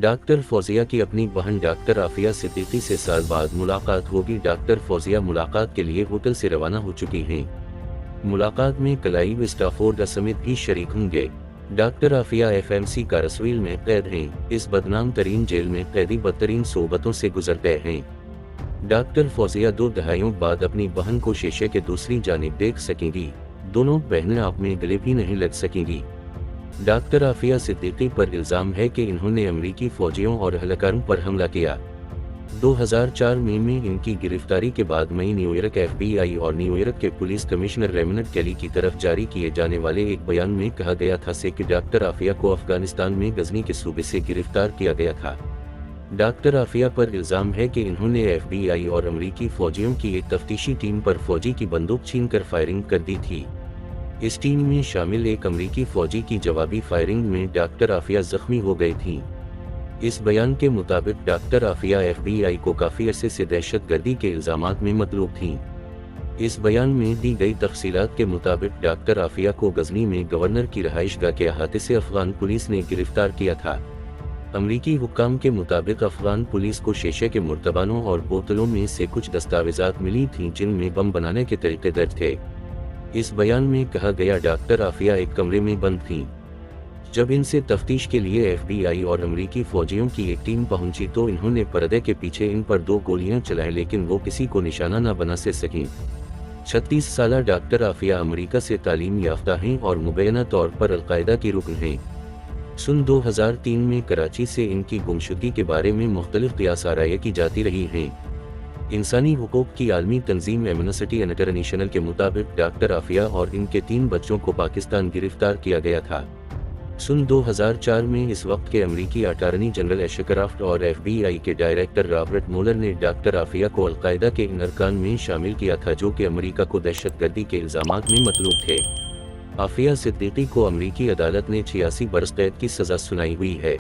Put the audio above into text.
Doctor Fauzia की अपनी बहन डॉक्टर आफिया सिद्दीकी से साल बाद मुलाकात होगी। डॉक्टर फौजिया मुलाकात के लिए होटल से रवाना हो चुकी हैं। मुलाकात में क्लाइव स्टाफोर्ड समेत भी शरीक होंगे। डॉक्टर आफिया FMC कारसविल में कैद हैं। इस बदनाम तरीन जेल में कैदी बदतरीन सोबतों से गुजर गए हैं। डॉक्टर फौजिया 2 दहाइयों बाद अपनी बहन को शीशे के दूसरी जानिब देख सकेंगी। दोनों बहनें आप में गले भी नहीं लग सकेंगी। डॉक्टर आफिया सिद्दीकी पर इल्ज़ाम है कि इन्होंने अमरीकी फौजियों और अहलकारों पर हमला किया। 2004 में इनकी गिरफ्तारी के बाद मई न्यूयॉर्क FBI और न्यूयॉर्क के पुलिस कमिश्नर रेमंड केली की तरफ जारी किए जाने वाले एक बयान में कहा गया था कि डॉक्टर आफिया को अफगानिस्तान में गजनी के सूबे से गिरफ्तार किया गया था। डॉक्टर आफिया पर इल्ज़ाम है कि इन्होंने FBI और अमरीकी फौजियों की एक तफ्तीशी टीम पर फौजी की बंदूक छीनकर फायरिंग कर दी थी। इस टीम में शामिल एक अमरीकी फौजी की जवाबी फायरिंग में डॉक्टर आफिया जख्मी हो गई थीं। इस बयान के मुताबिक डॉक्टर आफिया FBI को काफ़ी अरसे से दहशतगर्दी के इल्ज़ामात में मतलूब थीं। इस बयान में दी गई तफसीलात के मुताबिक डॉक्टर आफिया को गजनी में गवर्नर की रहाइशगाह के अहाते से अफगान पुलिस ने गिरफ्तार किया था। अमरीकी हुक्काम के मुताबिक अफगान पुलिस को शीशे के मुर्तबानों और बोतलों में से कुछ दस्तावेजात मिली थीं जिनमें बम बनाने के तरीके दर्ज थे। इस बयान में कहा गया डॉक्टर आफिया एक कमरे में बंद थीं। जब इनसे तफ्तीश के लिए FBI और अमरीकी फौजियों की एक टीम पहुंची तो इन्होंने पर्दे के पीछे इन पर 2 गोलियां चलाई, लेकिन वो किसी को निशाना न बना सकीं। 36 साला डॉक्टर आफिया अमरीका से तालीम याफ्ता हैं और मुबैना तौर पर अलकायदा की रुकन हैं। 2003 में कराची से इनकी गुमशुदगी के बारे में मुख्तलिफ क़ियास आराया की जाती रही हैं। इंसानी हुकूक की आलमी तंजीम एमनेस्टी इंटरनेशनल के मुताबिक डॉक्टर आफिया और इनके 3 बच्चों को पाकिस्तान गिरफ्तार किया गया था। 2004 में इस वक्त के अमरीकी अटॉर्नी जनरल एशक्राफ्ट और FBI के डायरेक्टर रॉबर्ट मुलर ने डॉक्टर आफिया को अलकायदा के इन अरकान में शामिल किया था जो कि अमरीका को दहशतगर्दी के इल्ज़ामात में मतलूब थे। आफिया सिद्दीकी को अमरीकी अदालत ने 86 बरस कैद की सज़ा सुनाई हुई है।